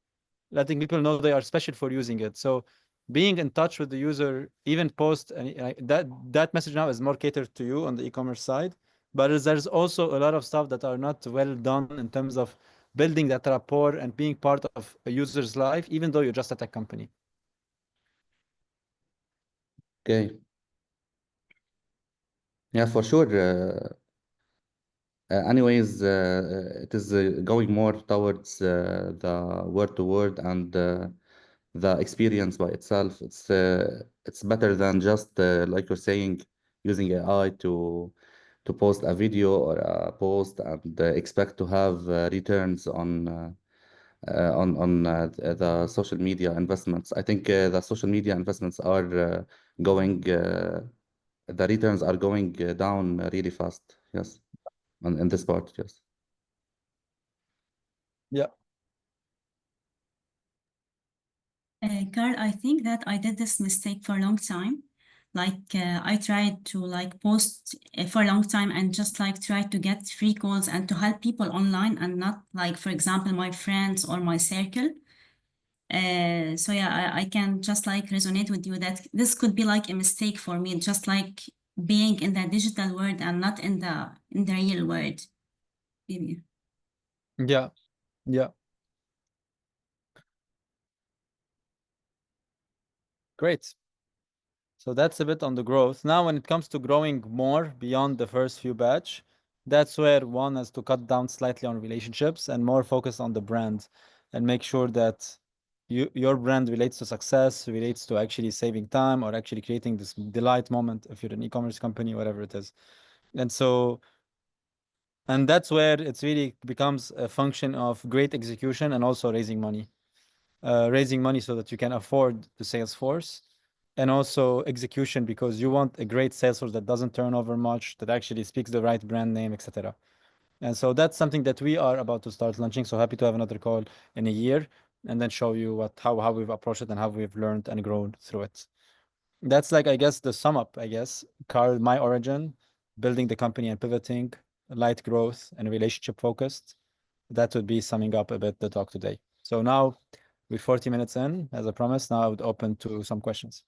letting people know they are special for using it. So being in touch with the user, even post, and that message now is more catered to you on the e-commerce side. But there's also a lot of stuff that are not well done in terms of building that rapport and being part of a user's life, even though you're just a tech company.
Okay. Yeah, for sure. Anyways, it is going more towards the word to word and the experience by itself. It's better than just like you're saying, using AI to post a video or a post and expect to have returns on the social media investments. I think the social media investments are going. The returns are going down really fast. Yes, in this part. Yes.
Yeah.
Carl, I think that I did this mistake for a long time. Like I tried to like post for a long time and just like try to get free calls and to help people online and not like, for example, my friends or my circle. So yeah, I can just like resonate with you that this could be like a mistake for me, just like being in the digital world and not in the real world. Maybe.
Yeah. Yeah. Great. So that's a bit on the growth. Now, when it comes to growing more beyond the first few batch, that's where one has to cut down slightly on relationships and more focus on the brand and make sure that your brand relates to success, relates to actually saving time or actually creating this delight moment if you're an e-commerce company, whatever it is. And so, and that's where it's really becomes a function of great execution and also raising money. Raising money so that you can afford the sales force, and also execution because you want a great sales force that doesn't turn over much, that actually speaks the right brand name, etc. And so that's something that we are about to start launching. So happy to have another call in a year and then show you how we've approached it and how we've learned and grown through it. That's like, I guess, the sum up, I guess. Carl, my origin, building the company and pivoting, light growth and relationship focused. That would be summing up a bit the talk today. So now we're 40 minutes in, as I promised. Now I would open to some questions.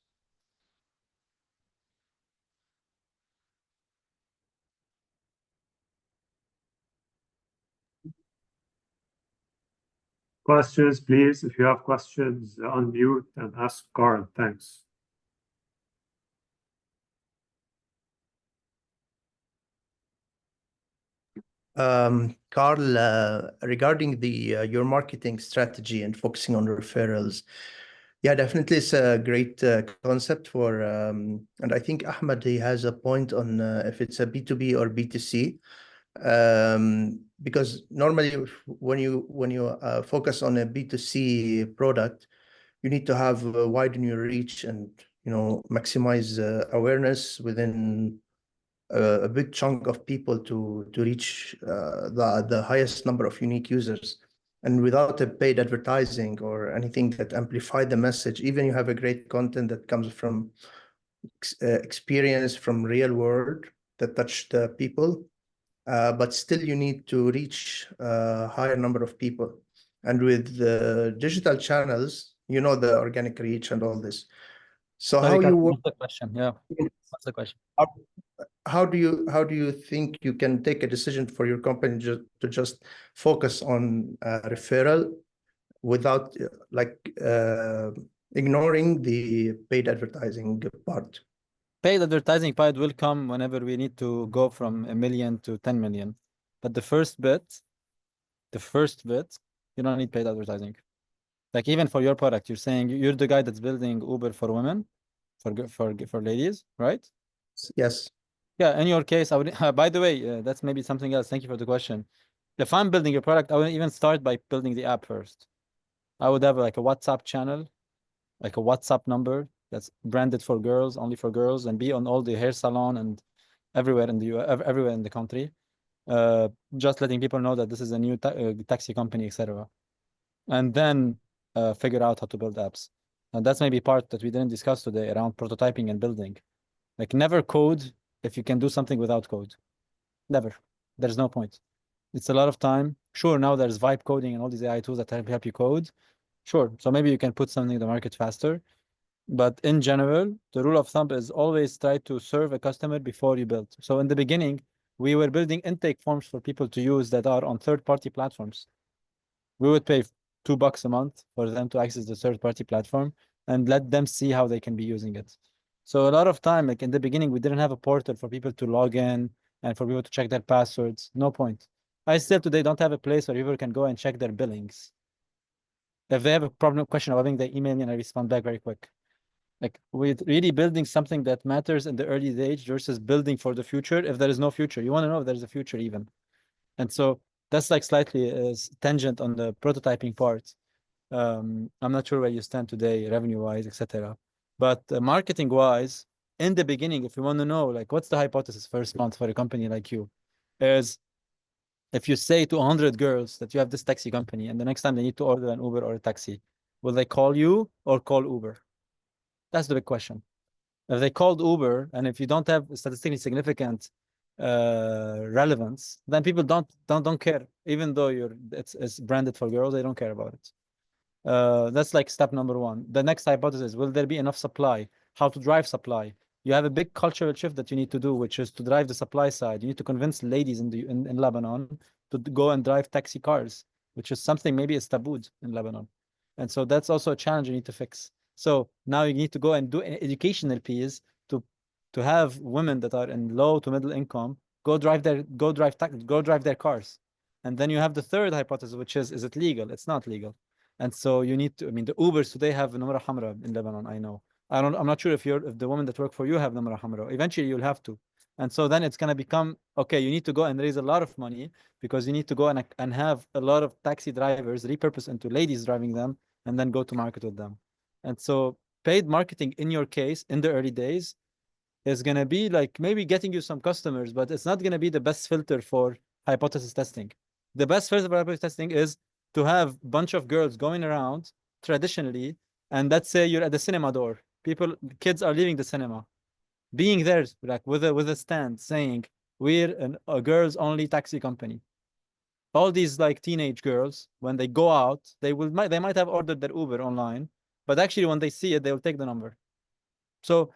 Questions, please. If you have questions, unmute and ask Carl. Thanks.
Carl, regarding the your marketing strategy and focusing on referrals, yeah, definitely it's a great concept for, and I think Ahmed, he has a point on if it's a B2B or B2C, because normally when you focus on a B2C product, you need to have widen your reach and maximize awareness within a big chunk of people to reach the highest number of unique users. And without a paid advertising or anything that amplify the message, even you have a great content that comes from experience from real world that touch the people, but still you need to reach a higher number of people. And with the digital channels, the organic reach and all this. So
Sorry,
how you
Carl,
work?
what's the question? Yeah, what's the question?
How do you think you can take a decision for your company to just focus on referral without ignoring the paid advertising part?
Paid advertising part will come whenever we need to go from 1 million to 10 million. But the first bit, you don't need paid advertising. Like even for your product, you're saying you're the guy that's building Uber for women, for ladies, right?
Yes.
Yeah, in your case, I would, by the way, that's maybe something else. Thank you for the question. If I'm building a product, I would even start by building the app first. I would have like a WhatsApp channel, like a WhatsApp number that's branded for girls, only for girls, and be on all the hair salon and everywhere in the everywhere in the country. Just letting people know that this is a new taxi company, etc. And then figure out how to build apps. And that's maybe part that we didn't discuss today around prototyping and building. Like never code if you can do something without code. Never. There's no point. It's a lot of time. Sure, now there's vibe coding and all these AI tools that help you code. Sure. So maybe you can put something in the market faster. But in general, the rule of thumb is always try to serve a customer before you build. So in the beginning, we were building intake forms for people to use that are on third-party platforms. We would pay $2 a month for them to access the third-party platform and let them see how they can be using it. So a lot of time, like in the beginning, we didn't have a portal for people to log in and for people to check their passwords. No point. I still today don't have a place where people can go and check their billings. If they have a problem, question about billing, they email me and I respond back very quick. Like we're really building something that matters in the early stage versus building for the future. If there is no future, you want to know if there's a future even. And so that's like slightly tangent on the prototyping part. I'm not sure where you stand today, revenue-wise, etc. But marketing-wise, in the beginning, if you want to know, like, what's the hypothesis first month for a company like you, is if you say to 100 girls that you have this taxi company, and the next time they need to order an Uber or a taxi, will they call you or call Uber? That's the big question. If they called Uber, and if you don't have statistically significant relevance, then people don't care. Even though it's branded for girls, they don't care about it. That's like step number one. The next hypothesis, will there be enough supply? How to drive supply? You have a big cultural shift that you need to do, which is to drive the supply side. You need to convince ladies in Lebanon to go and drive taxi cars, which is something maybe is tabooed in Lebanon. And so that's also a challenge you need to fix. So now you need to go and do an educational piece to have women that are in low to middle income go drive their cars. And then you have the third hypothesis, which is it legal? It's not legal. And so you need to, I mean, the Ubers today have Numra Hamra in Lebanon, I know. I'm not sure if the women that work for you have Numra Hamra. Eventually you'll have to. And so then it's going to become, okay, you need to go and raise a lot of money because you need to go and have a lot of taxi drivers repurposed into ladies driving them and then go to market with them. And so paid marketing in your case, in the early days, is going to be like maybe getting you some customers, but it's not going to be the best filter for hypothesis testing. The best filter for hypothesis testing is to have a bunch of girls going around traditionally, and let's say you're at the cinema door. Kids are leaving the cinema. Being there, like with a stand saying, we're a girls-only taxi company. All these like teenage girls, when they go out, they might have ordered their Uber online, but actually when they see it, they will take the number. So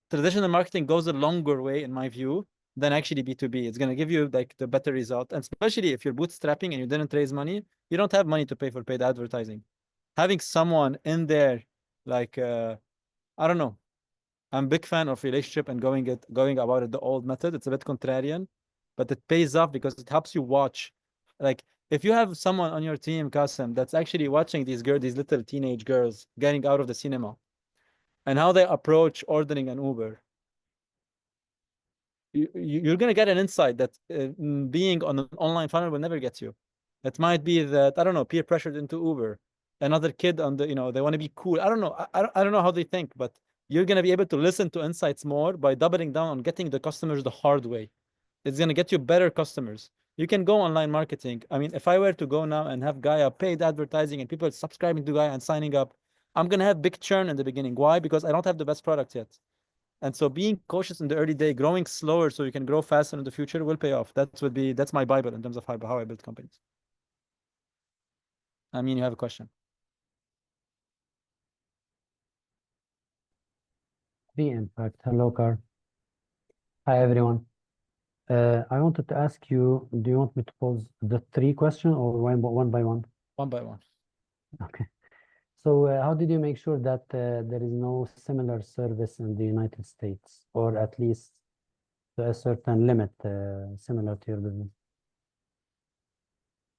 traditional marketing goes a longer way, in my view, than actually B2B. It's going to give you like the better result. And especially if you're bootstrapping and you didn't raise money, you don't have money to pay for paid advertising. Having someone in there, like, I don't know. I'm a big fan of relationship and going about it the old method. It's a bit contrarian, but it pays off because it helps you watch. Like, if you have someone on your team, Qasim, that's actually watching these little teenage girls getting out of the cinema and how they approach ordering an Uber, you're going to get an insight that being on an online funnel will never get you. It might be that, I don't know, peer pressured into Uber, another kid on the, they want to be cool. I don't know. I don't know how they think, but you're going to be able to listen to insights more by doubling down on getting the customers the hard way. It's going to get you better customers. You can go online marketing. I mean, if I were to go now and have GAYA paid advertising and people subscribing to GAYA and signing up, I'm going to have big churn in the beginning. Why? Because I don't have the best product yet. And so being cautious in the early day, growing slower so you can grow faster in the future will pay off. That's my Bible in terms of how I build companies. I mean, you have a question.
The impact. Hello, Carl. Hi, everyone. I wanted to ask you, do you want me to pose the 3 questions or one by one?
One by one.
Okay. So how did you make sure that there is no similar service in the United States, or at least to a certain limit similar to your business?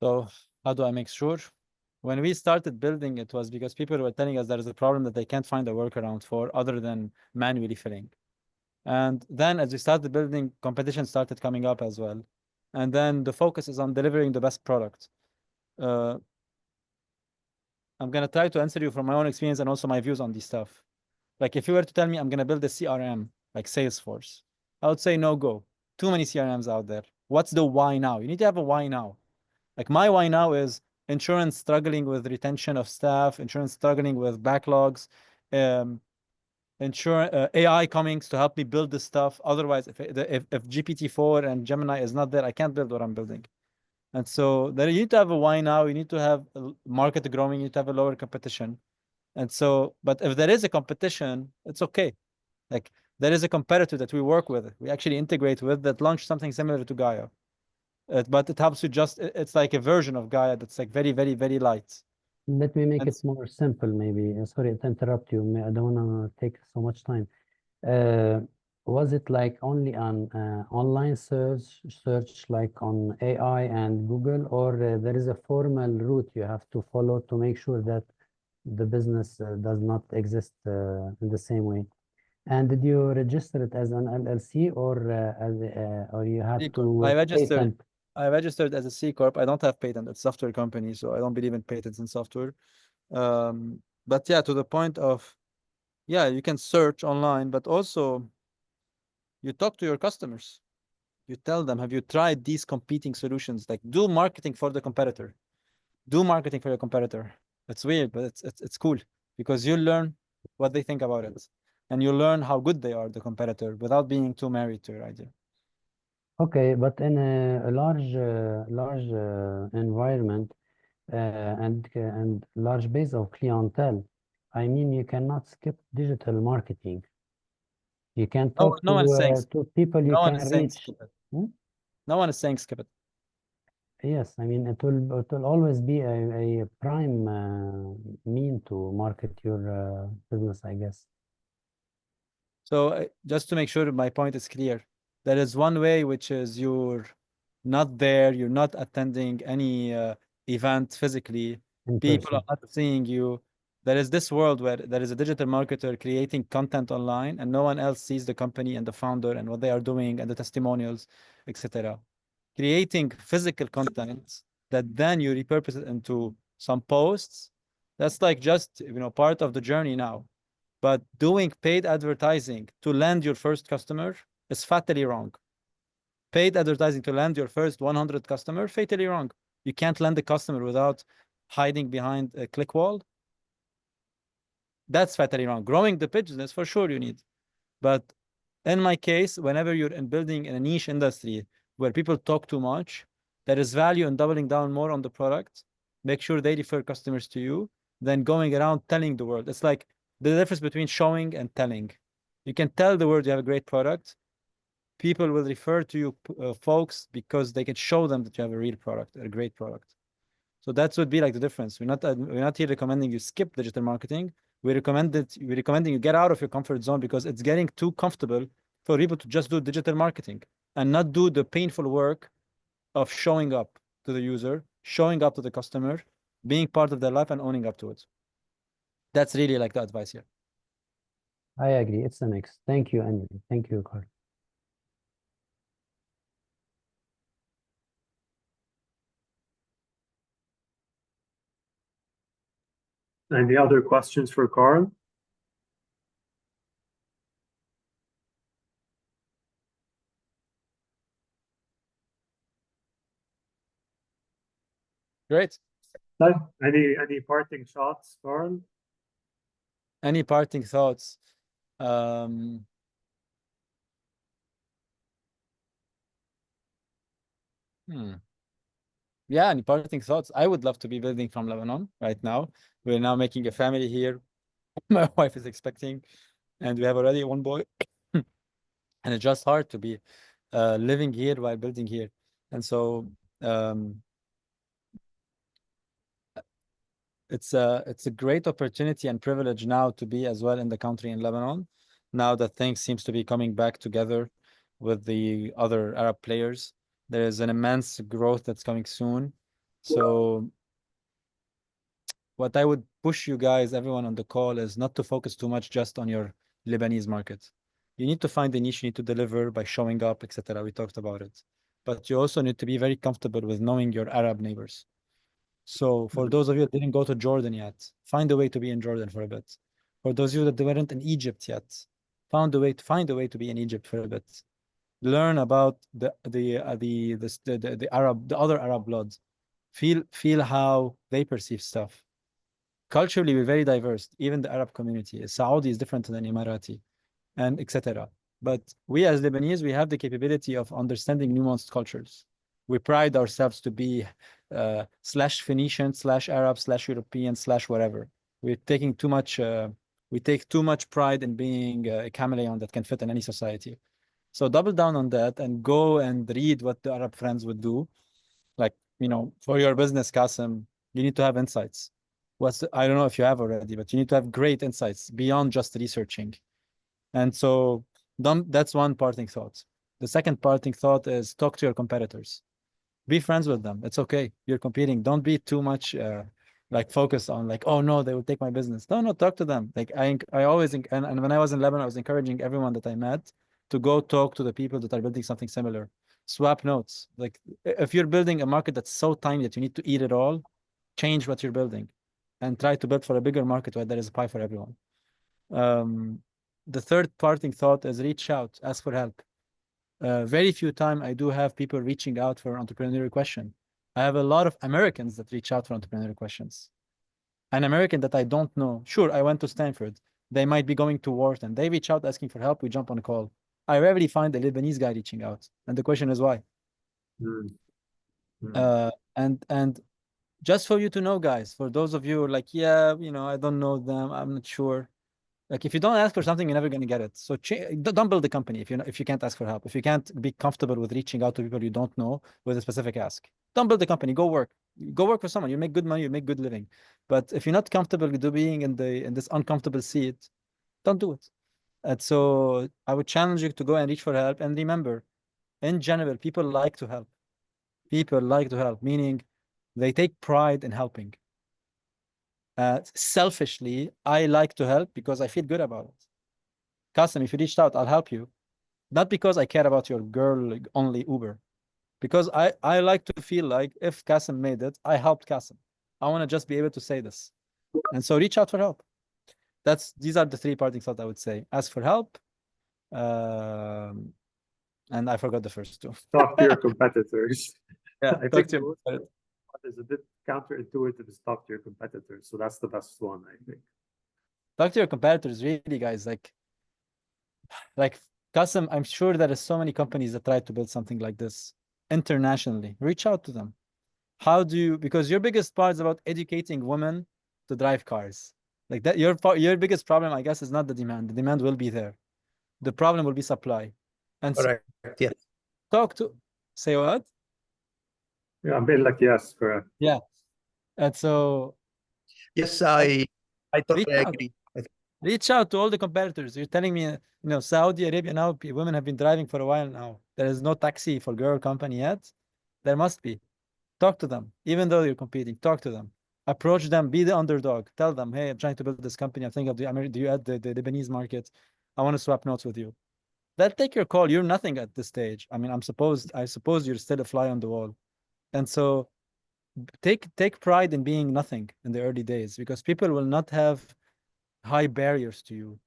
So how do I make sure? When we started building, it was because people were telling us there is a problem that they can't find a workaround for other than manually filling. And then as we started building, competition started coming up as well. And then the focus is on delivering the best product. I'm going to try to answer you from my own experience and also my views on this stuff. Like if you were to tell me I'm going to build a CRM like Salesforce, I would say no go. Too many CRMs out there. What's the why now? You need to have a why now. Like my why now is insurance struggling with retention of staff, insurance struggling with backlogs. AI coming to help me build this stuff. Otherwise, if GPT-4 and Gemini is not there, I can't build what I'm building. And so there you need to have a why now. You need to have a market growing. You need to have a lower competition. And so, but if there is a competition, it's okay. Like there is a competitor that we work with. We actually integrate with that launched something similar to Gaia. But it helps you just, it's like a version of Gaia that's like very, very, very light.
Let me make
And
it more simple, maybe. Sorry to interrupt you. I don't want to take so much time. Was it like only on online search like on AI and Google, or there is a formal route you have to follow to make sure that the business does not exist in the same way? And did you register it as an LLC or you had
C
to
Corp.
patent?
I registered as a C Corp. I don't have patent. It's a software company, so I don't believe in patents in software. But yeah, to the point of, yeah, you can search online, but also you talk to your customers. You tell them, have you tried these competing solutions? Like do marketing for the competitor. Do marketing for your competitor. It's weird, but it's cool because you learn what they think about it. And you learn how good they are, the competitor, without being too married to your idea.
Okay, but in a large environment and large base of clientele, I mean, you cannot skip digital marketing. You can talk
No one is saying
to people you
no one
can
is saying
reach.
skip it.
Hmm?
No one is saying skip it.
Yes, I mean, it will always be a prime mean to market your business, I guess.
So just to make sure my point is clear, there is one way which is you're not there, you're not attending any event physically,
In
people
person.
are not seeing you. There is this world where there is a digital marketer creating content online and no one else sees the company and the founder and what they are doing and the testimonials, etc. Creating physical content that then you repurpose it into some posts, that's like just, part of the journey now. But doing paid advertising to land your first customer is fatally wrong. Paid advertising to land your first 100 customer, fatally wrong. You can't land the customer without hiding behind a click wall. That's fatally wrong. Growing the business, for sure you need. But in my case, whenever you're in building in a niche industry where people talk too much, there is value in doubling down more on the product, make sure they refer customers to you, than going around telling the world. It's like the difference between showing and telling. You can tell the world you have a great product. People will refer to you, folks, because they can show them that you have a real product, a great product. So that would be like the difference. We're not here recommending you skip digital marketing. We're recommending you get out of your comfort zone because it's getting too comfortable for people to just do digital marketing and not do the painful work of showing up to the user, showing up to the customer, being part of their life and owning up to it. That's really like the advice here.
I agree. It's a mix. Thank you, Andy. Thank you, Carl.
Any other questions for Carl?
Great.
Any parting shots, Carl?
Any parting thoughts? Hmm. Yeah, any parting thoughts? I would love to be building from Lebanon right now. We're now making a family here. My wife is expecting, and we have already one boy. And it's just hard to be living here while building here. And so it's a great opportunity and privilege now to be as well in the country in Lebanon, now that things seems to be coming back together with the other Arab players. There is an immense growth that's coming soon. So what I would push you guys, everyone on the call, is not to focus too much just on your Lebanese market. You need to find the niche you need to deliver by showing up, etc. We talked about it. But you also need to be very comfortable with knowing your Arab neighbors. So for those of you that didn't go to Jordan yet, find a way to be in Jordan for a bit. For those of you that weren't in Egypt yet, find a way to be in Egypt for a bit. Learn about the other Arab blood. Feel how they perceive stuff. Culturally, we're very diverse. Even the Arab community, Saudi is different than Emirati, and etc. But we as Lebanese, we have the capability of understanding nuanced cultures. We pride ourselves to be slash Phoenician, slash Arab, slash European, slash whatever. We're taking too much. We take too much pride in being a chameleon that can fit in any society. So double down on that and go and read what the Arab friends would do. Like, you know, for your business, Qasim, you need to have insights. I don't know if you have already, but you need to have great insights beyond just researching. And so that's one parting thought. The second parting thought is talk to your competitors. Be friends with them. It's okay. You're competing. Don't be too much like focused on like, oh no, they will take my business. No, talk to them. Like I always and when I was in Lebanon, I was encouraging everyone that I met to go talk to the people that are building something similar. Swap notes. Like if you're building a market that's so tiny that you need to eat it all, change what you're building and try to build for a bigger market where there is a pie for everyone. The third parting thought is reach out, ask for help. Very few time I do have people reaching out for an entrepreneurial question. I have a lot of Americans that reach out for entrepreneurial questions. An American that I don't know, sure, I went to Stanford. They might be going to Wharton. They reach out asking for help. We jump on a call. I rarely find a Lebanese guy reaching out. And the question is why? And just for you to know, guys, for those of you who are like, yeah, you know, I don't know them, I'm not sure. Like if you don't ask for something, you're never going to get it. So don't build a company if you can't ask for help. If you can't be comfortable with reaching out to people you don't know with a specific ask, don't build a company. Go work for someone. You make good money. You make good living. But if you're not comfortable with being in this uncomfortable seat, don't do it. And so I would challenge you to go and reach for help. And remember, in general, people like to help. People like to help, meaning they take pride in helping. Selfishly, I like to help because I feel good about it. Qasim, if you reached out, I'll help you. Not because I care about your girl only Uber. Because I like to feel like if Qasim made it, I helped Qasim. I want to just be able to say this. And so reach out for help. These are the three parting thoughts I would say. Ask for help. And I forgot the first two.
Talk to your competitors.
Yeah,
I
talk
think
to your competitors.
what is a bit counterintuitive is talk to your competitors. So that's the best one, I think.
Talk to your competitors, really, guys. Like Qasim, I'm sure there are so many companies that try to build something like this internationally. Reach out to them. Because your biggest part is about educating women to drive cars. Like that, your biggest problem, I guess, is not the demand. The demand will be there. The problem will be supply. And
Correct. Yes.
Say what?
Yeah, I'm being like, yes, correct.
Yeah. And so
yes, I totally
reach out.
agree.
Reach out to all the competitors. You're telling me, you know, Saudi Arabia now, women have been driving for a while now. There is no taxi for girl company yet. There must be. Talk to them, even though you're competing. Talk to them. Approach them. Be the underdog. Tell them, hey, I'm trying to build this company. I'm thinking of the Lebanese market. I want to swap notes with you. They'll take your call. You're nothing at this stage. I mean, I suppose you're still a fly on the wall. And so take pride in being nothing in the early days because people will not have high barriers to you.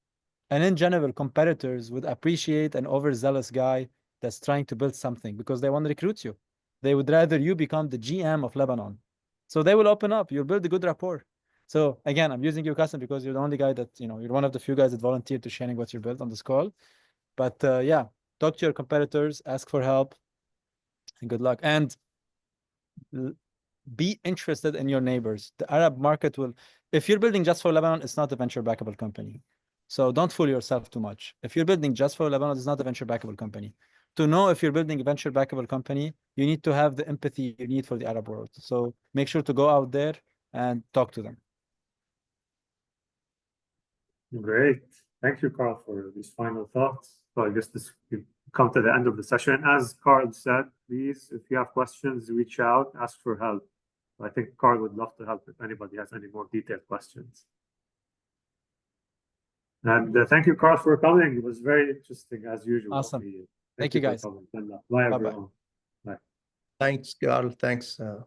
And in general, competitors would appreciate an overzealous guy that's trying to build something because they want to recruit you. They would rather you become the GM of Lebanon. So they will open up. You'll build a good rapport. So again, I'm using you, Qasim, because you're the only guy that, you know, you're one of the few guys that volunteered to sharing what you built on this call. But yeah, talk to your competitors, ask for help, and good luck. And be interested in your neighbors. The Arab market will, if you're building just for Lebanon, it's not a venture backable company. So don't fool yourself too much. If you're building just for Lebanon, it's not a venture backable company. To know if you're building a venture backable company, you need to have the empathy you need for the Arab world. So make sure to go out there and talk to them.
Great. Thank you, Carl, for these final thoughts. So I guess we've come to the end of the session. As Carl said, please, if you have questions, reach out, ask for help. I think Carl would love to help if anybody has any more detailed questions. And thank you, Carl, for coming. It was very interesting, as usual.
Awesome.
Thank
you, guys.
Bye,
Bye-bye.
everyone. Bye.
Thanks, Carl. Thanks.